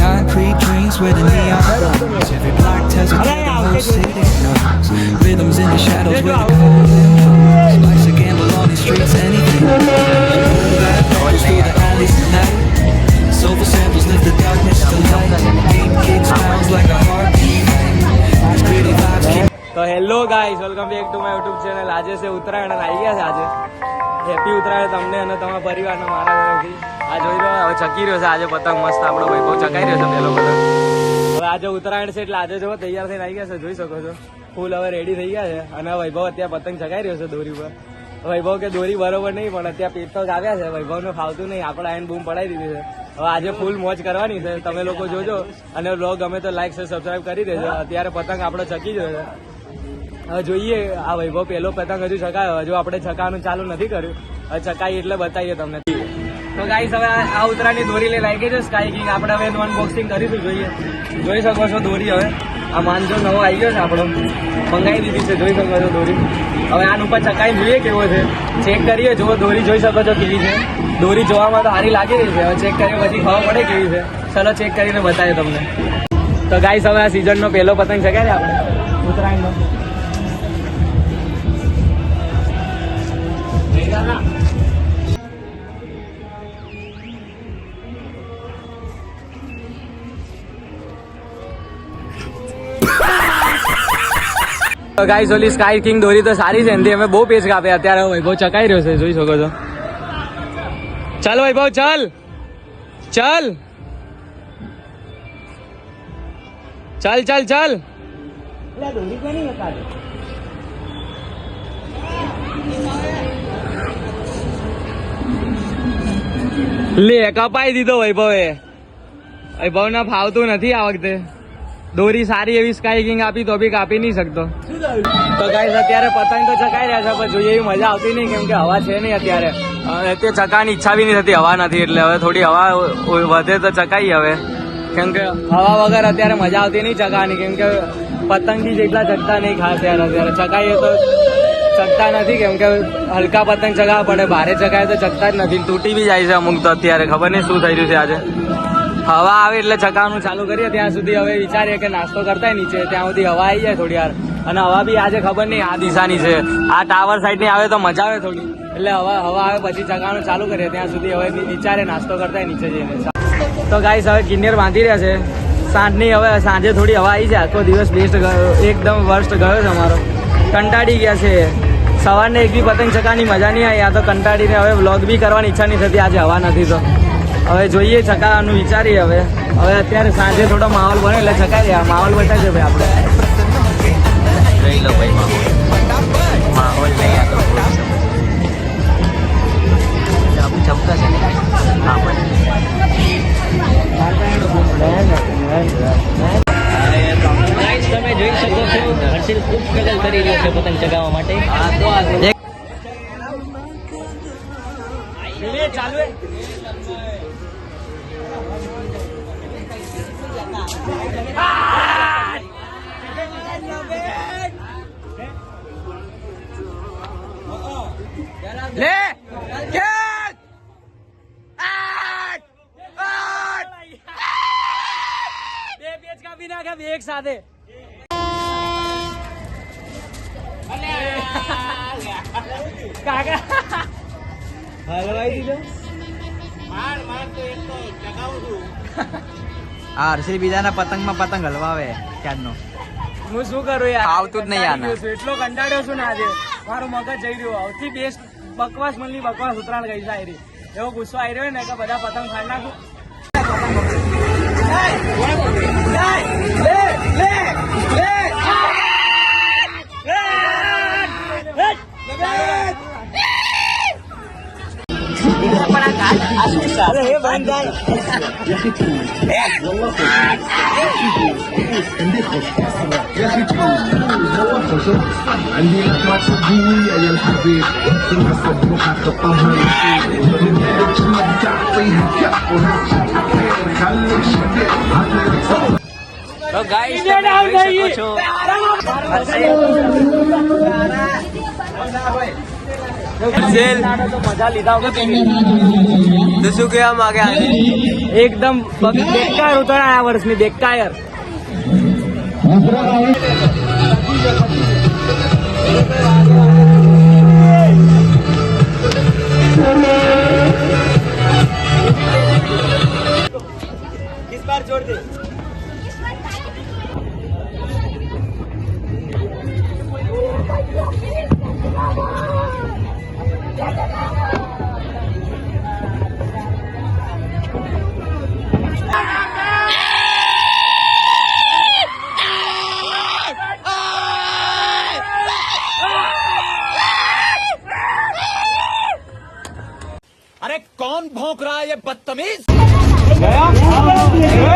Concrete dreams where the neon glows. Every block tells a tale the whole city knows. Rhythms in the shadows where the golden flows. Life's a gamble on these streets, anything goes through the alleys tonight. Soulful samples lift the darkness to light. Beat kicks pounds like a heartbeat. These gritty vibes keep. તો hello guys, welcome back to my YouTube channel. આજે છે ઉત્તરાયણ અને આવી ગયા છે આજે. Happy Uttarayan તમને અને તમારા પરિવારને મારા તરફથી. આ જોઈ રહ્યો હવે ચકી રહ્યો છે આજે પતંગ મસ્ત આપણો વૈભવ ચકાઈ રહ્યો છે પેલો પતંગ. હવે આજે ઉત્તરાયણ છે એટલે આજે જો તૈયાર થઈને આવી ગયા છે, જોઈ શકો છો. ફૂલ હવે રેડી થઈ ગયા છે અને વૈભવ અત્યારે પતંગ ચકાઈ રહ્યો છે દોરી પર. વૈભવ કે દોરી બરોબર નહીં પણ અત્યારે પેટ તો જ આવ્યા છે. વૈભવને ફાવતું નહીં, આપણે આઈને બૂમ પડાવી દીધી છે. હવે આજે ફૂલ મોજ કરવાની છે, તમે લોકો જોજો અને વ્લોગ ગમે તો લાઈક છે સબસ્ક્રાઈબ કરી દેજો. અત્યારે પતંગ આપણો ચકી રહ્યો છે. હવે જોઈએ આ વૈભવ પેલો પતંગ હજુ ચકાયો, હજુ આપણે ચકાવવાનું ચાલુ નથી કર્યું. હવે ચકાઈ એટલે બતાવીએ તમને. તો ગાઈસ હવે આ ઉત્તરાયણની દોરી લઈને આવી ગઈ છે સ્કાય કિંગ. આપણે હવે અનબોક્સિંગ કરીશું. જોઈએ, જોઈ શકો છો દોરી. હવે આ માંજો નવો આવી ગયો છે આપણો, મંગાવી દીધી છે. જોઈ શકો છો દોરી. હવે આના ઉપર ચકાઈ જોઈએ કેવો છે, ચેક કરીએ. જો દોરી જોઈ શકો છો કેવી છે. દોરી જોવામાં તો સારી લાગી રહી છે. હવે ચેક કરીએ પછી ખબર પડે કેવી છે. ચલો ચેક કરીને બતાવીએ તમને. તો ગાઈસ હવે આ સિઝનનો પહેલો પતંગ ચકાય આપણે ઉત્તરાયણનો. તો ગાઈસ ઓલી સ્કાય કિંગ દોરી તો સારી છે, એનાથી અમે બહુ પેચ કાપ્યા. અત્યારે વૈભવ ચકાઈ રહ્યો છે, જોઈ શકો છો. ચાલ વૈભવ ચાલ ચાલ ચાલ ચાલ ચાલ. લે કપાઈ દીધો વૈભવે. વૈભવ ના ફાવતું નથી આ વખતે. દોરી સારી એવી સ્કાય કિંગ આપી તો બી કાપી નહીં શકતો. તો ગાઈસ અત્યારે પતંગ તો ચકાઈ રહ્યા છે પણ જોઈએ એવી મજા આવતી નહીં, કેમ કે હવા છે નહીં અત્યારે. તે ચકાની ઈચ્છા બી નહીં થતી, હવા નથી એટલે. હવે થોડી હવા વધે તો ચકાઈ હવે, કેમ કે હવા વગર અત્યારે મજા આવતી નહીં ચકાની, કેમ કે પતંગ બી જેટલા ચકતા નહીં ખાસ યાર. અત્યારે ચકાઈએ તો ચકતા નથી, કેમ કે હલકા પતંગ ચગાવવા પડે. ભારે ચકાય તો ચકતા જ નથી, તૂટી બી જાય છે અમુક તો. અત્યારે ખબર નહીં શું થઈ રહ્યું છે આજે. હવા આવે એટલે ચકાવવાનું ચાલુ કરીએ. ત્યાં સુધી હવે વિચારીએ કે નાસ્તો કરતા નીચે, ત્યાં સુધી હવા આવી જાય થોડી વાર. અને હવા બી આજે ખબર નહીં આ દિશાની છે, આ ટાવર સાઈડની આવે તો મજા આવે થોડી. એટલે હવા આવે પછી ચકાવવાનું ચાલુ કરીએ. ત્યાં સુધી હવે વિચારે નાસ્તો કરતા નીચે જઈને. તો ગાઈસ હવે કિન્નર બાંધી રહ્યા છે સાંજની. હવે સાંજે થોડી હવા આવી છે. આખો દિવસ બેસ્ટ ગયો, એકદમ વર્સ્ટ ગયો છે અમારો. કંટાળી ગયા છે. સવારને એક બી પતંગ ચકાની મજા નહીં આવી. આ તો કંટાળીને હવે વ્લોગ બી કરવાની ઈચ્છા નહીં થતી આજે હવા નથી તો. હવે જોઈએ ચકાવવાનું વિચારીએ. હવે અત્યારે સાંજે થોડો માહોલ બને એટલે ચકાઈ રહ્યા. માહોલ બતાવજો ભાઈ આપણે. જોઈ લો ભાઈ માહોલ નહીં આ તો ચમકા છે. તમે જોઈ શકો છો હર્ષિલ ખૂબ સ્ટ્રગલ કરી રહ્યો છે પતંગ ચગાવવા માટે. ચાલુ લે બે પેચ કાપી નાખ્યા બે એક સાથે. કાકા હલવાઈ દીધો. આ હર્ષિલ બીજાના પતંગમાં પતંગ હલવાવે ક્યારનો. હું શું કરું યાર, આવતું જ નહીં આને. એટલો કંટાળ્યો છું ને આજે. મારું મગજ જઈ રહ્યું. સૌથી બેસ્ટ બકવાસ મનની બકવાસ ઉત્તરાયણ ગઈ જાય રહી. એવો ગુસ્સો આવી રહ્યો ને કે બધા પતંગ ફાડી નાખું. عندي الاكواد صدقوني يا الحبيب كلها صدقها تطهر تعطيها كف خليك شديد તો ગાઈસ તમે જોઈ શકો છો હર્ષિલ મજા લીધા તો શું કહેવા માંગે આજે એકદમ બેકાર ઉતરાય આ વર્ષની બેકાર इस बार छोड़ दे अरे कौन भौंक रहा है ये बदतमीज गया